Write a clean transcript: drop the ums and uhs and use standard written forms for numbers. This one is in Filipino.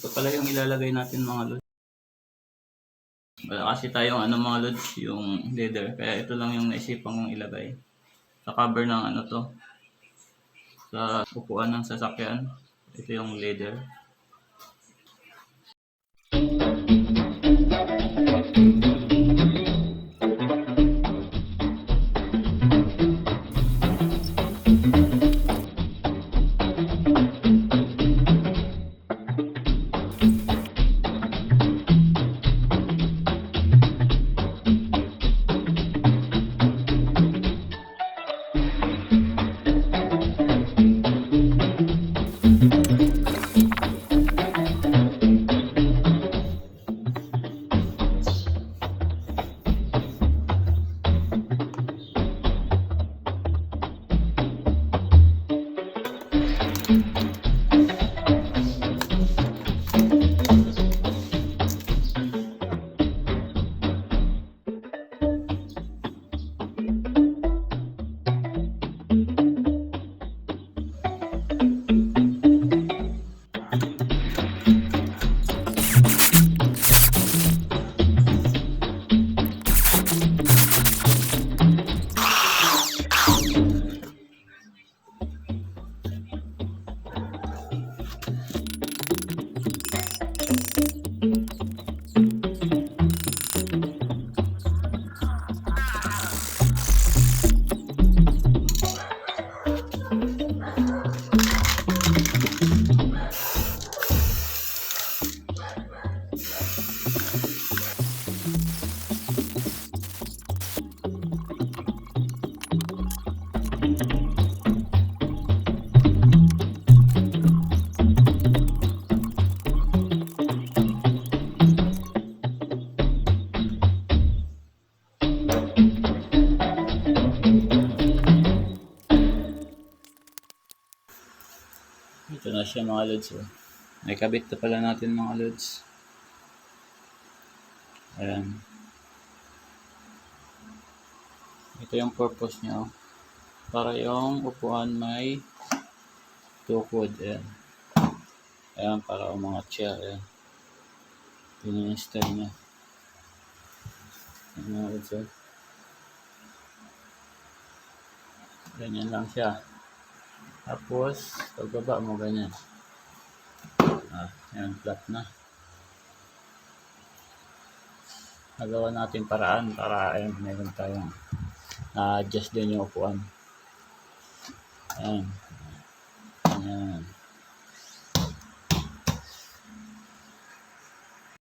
Ito pala yung ilalagay natin mga lods. Wala kasi tayong mga lods, yung leather. Kaya ito lang yung naisipan kong ilagay. Sa cover ng to. Sa upuan ng sasakyan. Ito yung leather. Ito na siya mga lods. May kabit na pala natin mga lods. Ayan. Ito yung purpose niya. Para yung upuan may tukod. Ayan. Ayan, para umangat siya. Ayan. Ito yung style niya. Ayan mga lods. Ganyan lang siya. Tapos, pagbaba mo ganyan. Ayan, flat na. Nagawa natin paraan para ayan, meron tayong adjust din yung upuan. Ayan. Ayan.